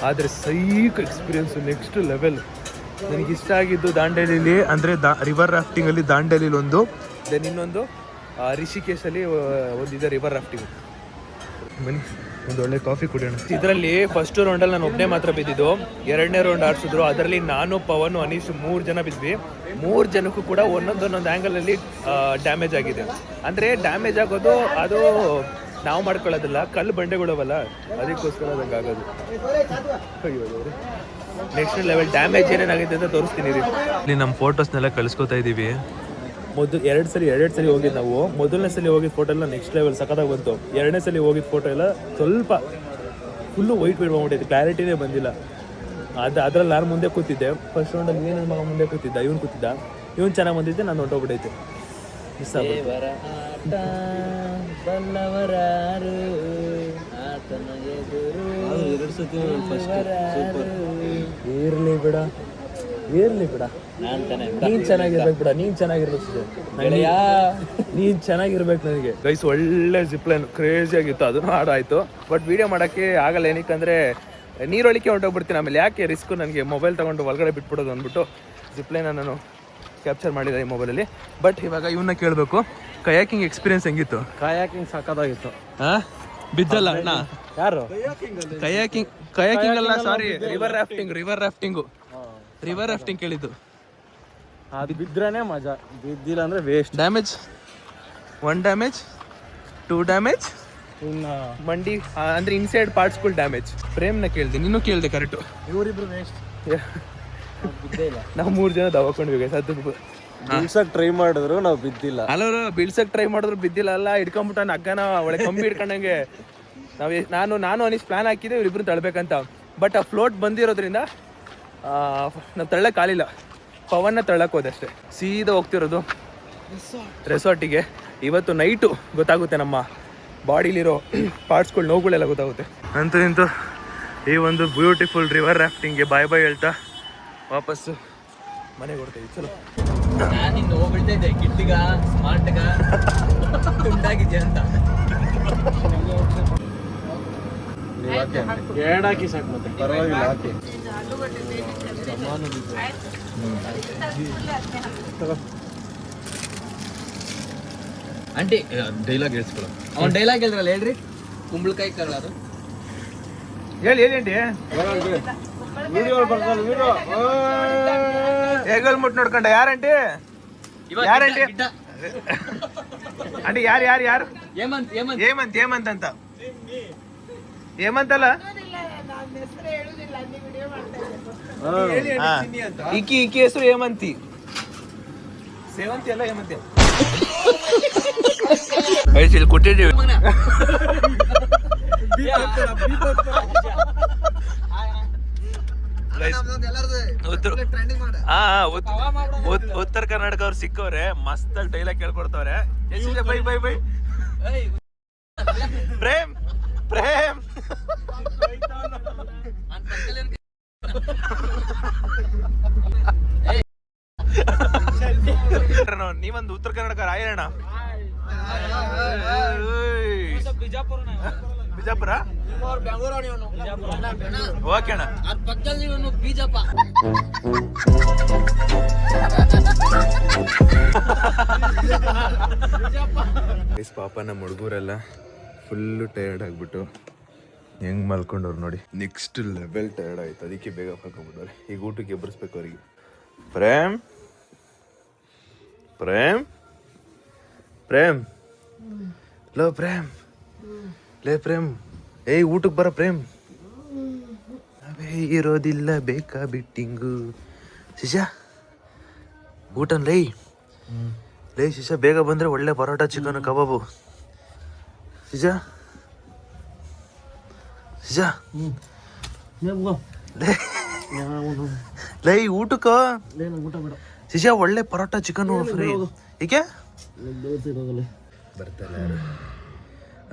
ಆದರೆ ಸೈಕ್ ಎಕ್ಸ್ಪೀರಿಯನ್ಸು, ನೆಕ್ಸ್ಟ್ ಲೆವೆಲ್. ನನಗೆ ಇಷ್ಟ ಆಗಿದ್ದು ದಾಂಡೇಲಿಲಿ ಅಂದರೆ ರಿವರ್ ರಾಫ್ಟಿಂಗಲ್ಲಿ ದಾಂಡೇಲಿಲಿ ಒಂದು, ದೆನ್ ಇನ್ನೊಂದು ರಿಷಿಕೇಶಲ್ಲಿ ಒಂದಿದೆ ರಿವರ್ ರಾಫ್ಟಿಂಗ್. ಬನ್ನಿ ಒಂದು ಒಳ್ಳೆ ಕಾಫಿ ಕುಡಿಯೋಣ. ಇದರಲ್ಲಿ ಫಸ್ಟ್ ರೌಂಡಲ್ಲಿ ನಾನು ಒಬ್ಬನೇ ಮಾತ್ರ ಬಿದ್ದಿದ್ದು. ಎರಡನೇ ರೌಂಡ್ ಆಡಿಸಿದ್ರು, ಅದರಲ್ಲಿ ನಾನು, ಪವನು, ಅನೀಶ್ 3 ಜನ ಬಿದ್ವಿ. 3 ಜನಕ್ಕೂ ಕೂಡ ಒಂದೊಂದು ಆ್ಯಂಗಲಲ್ಲಿ ಡ್ಯಾಮೇಜ್ ಆಗಿದೆ. ಅಂದರೆ ಡ್ಯಾಮೇಜ್ ಆಗೋದು ಅದು ನಾವು ಮಾಡ್ಕೊಳ್ಳೋದಿಲ್ಲ, ಕಲ್ಲು ಬಂಡೆಗಳವಲ್ಲ, ಅದಕ್ಕೋಸ್ಕರ ಅದಂಗೆ ಆಗೋದು. ನೆಕ್ಸ್ಟ್ ಲೆವೆಲ್ ಡ್ಯಾಮೇಜ್ ಏನೇನಾಗಿದೆ ಅಂತ ತೋರಿಸ್ತೀನಿ. ಇಲ್ಲಿ ನಮ್ಮ ಫೋಟೋಸ್ನೆಲ್ಲ ಕಳಿಸ್ಕೊತಾ ಇದ್ದೀವಿ. ಎರಡು ಸಲ ಹೋಗಿದ್ದು ನಾವು. ಮೊದಲನೇ ಸಲ ಹೋಗಿದ್ದ ಫೋಟೋ ಎಲ್ಲ ನೆಕ್ಸ್ಟ್ ಲೆವೆಲ್ ಸಖತ್ತಾಗಿ ಬಂತು. ಎರಡನೇ ಸಲ ಹೋಗಿದ್ದ ಫೋಟೋ ಎಲ್ಲ ಸ್ವಲ್ಪ ಫುಲ್ಲು ವೈಟ್ ಮಾಡ್ಬಿಟ್ಟೈತೆ, ಕ್ಲಾರಿಟಿನೇ ಬಂದಿಲ್ಲ. ಅದ್ರಲ್ಲಿ ನಾನು ಮುಂದೆ ಕೂತಿದ್ದೆ. ಫಸ್ಟ್ ರೌಂಡಲ್ಲಿ ಏನು ಮಗ ಮುಂದೆ ಕೂತಿದ್ದ, ಇವನು ಕೂತಿದ್ದ, ಇವನು ಚೆನ್ನಾಗಿ ಬಂದಿದ್ದೆ, ನಾನು ಹೊಂಟೋಗ್ಬಿಟ್ಟೈತೆ. ಮಿಸ್ ಆಗ್ಬಿಟ್ಟು ಇರ್ಲಿ ಬಿಡ ನೀನ್ ಚೆನ್ನಾಗಿರ್ಬೇಕು ಬಿಡ, ನೀನ್ ಚೆನ್ನಾಗಿರ್ಬೇಕು, ನೀನ್ ಚೆನ್ನಾಗಿರ್ಬೇಕು ನನಗೆ. ಗೈಸ್ ಒಳ್ಳೆ ಜಿಪ್ಲೈನ್ ಕ್ರೇಜಿ ಆಗಿತ್ತು, ಅದನ್ನು ಆಡಾಯ್ತು. ಬಟ್ ವಿಡಿಯೋ ಮಾಡೋಕ್ಕೆ ಆಗಲ್ಲ, ಏನಕ್ಕಂದ್ರೆ ನೀರೊಳಿಕೆ ಹೊರಟೋಗ್ಬಿಡ್ತೀನಿ. ಆಮೇಲೆ ಯಾಕೆ ರಿಸ್ಕು, ನನಗೆ ಮೊಬೈಲ್ ತೊಗೊಂಡು ಒಳಗಡೆ ಬಿಟ್ಬಿಡೋದು ಅಂದ್ಬಿಟ್ಟು ಜಿಪ್ಲೈನ ನಾನು ಕ್ಯಾಪ್ಚರ್ ಮಾಡಿದೆ ಈ ಮೊಬೈಲಲ್ಲಿ. ಬಟ್ ಇವಾಗ ಇವನ್ನ ಕೇಳಬೇಕು, ಕಯಾಕಿಂಗ್ ಎಕ್ಸ್ಪೀರಿಯನ್ಸ್ ಹೆಂಗಿತ್ತು? ಕಾಯಾಕಿಂಗ್ ಸಕ್ಕತ್ತಾಗಿತ್ತು. ಹಾಂ ಬಿದ್ದಲ್ಲ ಅಣ್ಣ? ಯಾರು? ಕಯಾಕಿಂಗ್ ಅಲ್ಲ, ಸಾರಿ, ರಿವರ್ ರಾಫ್ಟಿಂಗ್ ಕೇಳಿದ್ದು. ಅದು ಬಿದ್ರೇನೆ ಮಜಾ, ಬಿದ್ದಿಲ್ಲ ಅಂದ್ರೆ ವೇಸ್ಟ್. ಡ್ಯಾಮೇಜ್ 1 ಡ್ಯಾಮೇಜ್ 2 ಡ್ಯಾಮೇಜ್ ಇನ್ನು ಮಂಡಿ ಅಂದ್ರೆ ಇನ್ಸೈಡ್ ಪಾರ್ಟ್ಸ್ಗಳು ಡ್ಯಾಮೇಜ್. ಪ್ರೇಮ್ನ ಕೇಳಿದೆ, ನೀನು ಕೇಳಿದೆ ಕರೆಕ್ಟು. ಇವರಿಬ್ರು ವೇಸ್ಟ್, ಬಿದ್ದೇ ಇಲ್ಲ. ನಾವು 3 ಜನ ದವಾಕೊಂಡಿವಿ. ಬಿಡ್ಸಕ್ ಟ್ರೈ ಮಾಡಿದ್ರು ನಾವು ಬಿದ್ದಿಲ್ಲ. ಅಲ್ಲವರು ಬೀಳ್ಸಕ್ ಟ್ರೈ ಮಾಡಿದ್ರು ಬಿದ್ದಿಲ್ಲ. ಅಲ್ಲ ಹಿಡ್ಕೊಂಬಿಟ್ಟ ಅಗ್ಗನ ಒಳ್ಳೆ ಕಂಬಿ ಹಿಡ್ಕೊಂಡಂಗೆ. ನಾನು ಅನಿಸ್ ಪ್ಲಾನ್ ಹಾಕಿದ್ದೆ ಇವ್ರಿಬ್ರು ತಳ್ಬೇಕಂತ. ಬಟ್ ಆ ಫ್ಲೋಟ್ ಬಂದಿರೋದ್ರಿಂದ ನಾವು ತಳ್ಳಕ್ಕೆ ಆಗಿಲ್ಲ. ಪವನ್ನ ತಳ್ಳಕ್ಕೆ ಹೋದೆ ಅಷ್ಟೇ. ಸೀದಾ ಹೋಗ್ತಿರೋದು ರೆಸಾರ್ಟಿಗೆ. ಇವತ್ತು ನೈಟು ಗೊತ್ತಾಗುತ್ತೆ ನಮ್ಮ ಬಾಡಿಲಿರೋ ಪಾರ್ಟ್ಸ್ಗಳು, ನೋವುಗಳೆಲ್ಲ ಗೊತ್ತಾಗುತ್ತೆ. ಅಂತೂ ಇಂತೂ ಈ ಒಂದು ಬ್ಯೂಟಿಫುಲ್ ರಿವರ್ ರಾಫ್ಟಿಂಗ್ಗೆ ಬಾಯ್ ಹೇಳ್ತಾ ವಾಪಸ್ಸು ಮನೆಗೆ ಹೊಡ್ತೀವಿ. ಚಲೋ. ನಾನಿನ್ನು ಹೋಗ್ಬಿಡ್ತಿದ್ದೆ ಗಿಟ್ಟಿಗ ಸ್ಮಾರ್ಟ್ಗ ತುಂಡಾಗಿದ್ದೆ ಅಂತ. ಎರಡಾಕಿ ಸಾಕು, ಮತ್ತೆ ಪರವಾಗಿಲ್ಲ ಹಾಕಿ. Aunty dialogue ಹೇಳ್ಸ್ಕೊಳ್ಳೋ. ಅವ್ನು ಡೈಲಾಗ್ ಹೇಳಿದ್ರಲ್ಲ, ಹೇಳ್ರಿ. ಕುಂಬಳಕಾಯಿ ಕರ್ಲಾರು ಹೇಳಿ ಆಂಟಿ. ಹೇಗಲ್ ಮುಟ್ ನೋಡ್ಕೊಂಡ ಯಾರಂಟಿ? ಯಾರಂಟಿ ಆಂಟಿ? ಯಾರು ಹೇಮಂತ್ ಅಂತ. ಹೇಮಂತ್ ಅಲ್ಲ, ಈಕಿ ಹೆಸರು ಹೇಮಂತಿ. ಸೇವಂತಿ ಅಲ್ಲ, ಹೇಮಂತಿ. ಇಲ್ಲಿ ಕೊಟ್ಟಿದ್ದೀವಿ. ಉತ್ತರ ಕರ್ನಾಟಕ ಅವ್ರು ಸಿಕ್ಕವ್ರೆ, ಮಸ್ತ್ ಡೈಲಾಗ್ ಕೇಳ್ಕೊಡ್ತವ್ರೆ. ಬೈ ಪ್ರೇಮ್ ನೀವೊಂದು ಉತ್ತರ ಕರ್ನಾಟಕ ರಾಯಣ್ಣ. ಬಿಜಾಪುರ ಓಕೆ ಅಣ್ಣ. ಬೀಜಪ್ಪ ಪಾಪ ನಮ್ಮ ಹುಡುಗರೆಲ್ಲ ಫುಲ್ಲು ಟಯರ್ಡ್ ಆಗ್ಬಿಟ್ಟು ಹೆಂಗ್ ಮಲ್ಕೊಂಡವ್ರು ನೋಡಿ. ನೆಕ್ಸ್ಟ್ ಲೆವೆಲ್ ಟಯರ್ಡ್ ಆಯ್ತು, ಅದಕ್ಕೆ ಬೇಗ ಮಲ್ಕೊಂಡ್ಬಿಟ್ಟವ್ರೆ. ಈಗ ಊಟಕ್ಕೆ ಎಬ್ಬರಿಸ್ಬೇಕು ಅವ್ರಿಗೆ. ಪ್ರೇಮ್ ಲೋ ಪ್ರೇಮ್, ಲೇ ಪ್ರೇಮ್, ಏಯ್ ಊಟಕ್ಕೆ ಬರ ಪ್ರೇಮ್. ಅವೇ ಇರೋದಿಲ್ಲ ಬೇಕಾ ಬಿಟ್ಟಿಂಗು. ಶಿಶಾ ಊಟನ್ ಲೈ ಶಿಶಾ, ಬೇಗ ಬಂದ್ರೆ ಒಳ್ಳೆ ಪರೋಟ ಚಿಕನ್ ಕಬಾಬು. ಶಿಶಾ ಲೈ ಊಟಕ್ಕ ಶಿಶಾ, ಒಳ್ಳೆ ಪರೋಟ ಚಿಕನ್ ಫ್ರೈ. ಏಕೆ ಬರ್ತಾರ ಯಾರು?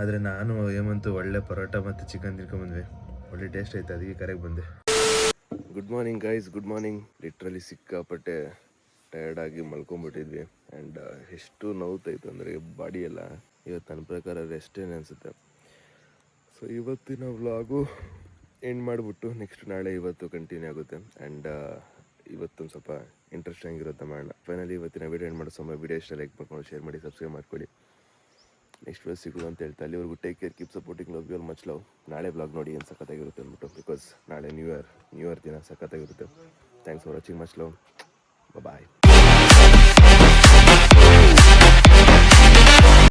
ಆದರೆ ನಾನು ಹೇಮಂತು ಒಳ್ಳೆ ಪರೋಟ ಮತ್ತು ಚಿಕನ್ ತಿನ್ಕೊಂಡ್ಬಂದ್ವಿ. ಒಳ್ಳೆ ಟೇಸ್ಟ್ ಐತೆ, ಅದಕ್ಕೆ ಕರೆಗೆ ಬಂದೆ. Good morning guys, good morning. Literally ಸಿಕ್ಕಾಪಟ್ಟೆ ಟಯರ್ಡಾಗಿ ಮಲ್ಕೊಂಡ್ಬಿಟ್ಟಿದ್ವಿ. ಆ್ಯಂಡ್ ಎಷ್ಟು ನೋವ್ತಾಯಿತ್ತು ಅಂದರೆ ಬಾಡಿ ಎಲ್ಲ. ಇವತ್ತು ನನ್ನ ಪ್ರಕಾರ ರೆಸ್ಟೇನೆ ಅನಿಸುತ್ತೆ. ಸೊ ಇವತ್ತಿನ ವ್ಲಾಗು ಎಂಡ್ ಮಾಡಿಬಿಟ್ಟು ನೆಕ್ಸ್ಟ್ ನಾಳೆ ಇವತ್ತು ಕಂಟಿನ್ಯೂ ಆಗುತ್ತೆ. ಆ್ಯಂಡ್ ಇವತ್ತೊಂದು ಸ್ವಲ್ಪ ಇಂಟ್ರೆಸ್ಟಿಂಗ್ ಇರುತ್ತೆ ಮಾಡೋಣ. ಫೈನಲಿ ಇವತ್ತಿನ ವೀಡಿಯೋ ಎಂಡ್ ಮಾಡೋ ಸಮಯ. ವೀಡಿಯೋ ಇಷ್ಟ ಲೈಕ್ ಮಾಡ್ಕೊಂಡು ಶೇರ್ ಮಾಡಿ ಸಬ್ಸ್ಕ್ರೈಬ್ ಮಾಡ್ಕೊಳ್ಳಿ. ನೆಕ್ಸ್ಟ್ ವೀಡಿಯೋ ಸಿಗೋದು ಅಂತ ಹೇಳ್ತಾ ಅಲ್ಲಿವರೆಗೂ take care, keep supporting, love you all much love. ನಾಳೆ ಬ್ಲಾಗ್ ನೋಡಿ ಏನು ಸಖತ್ತಾಗಿರುತ್ತೆ ಅಂದ್ಬಿಟ್ಟು, ಬಿಕಾಸ್ ನಾಳೆ ನ್ಯೂ ಇಯರ್ ದಿನ ಸಖತ್ತಾಗಿರುತ್ತೆ. Thanks for watching, much love, bye.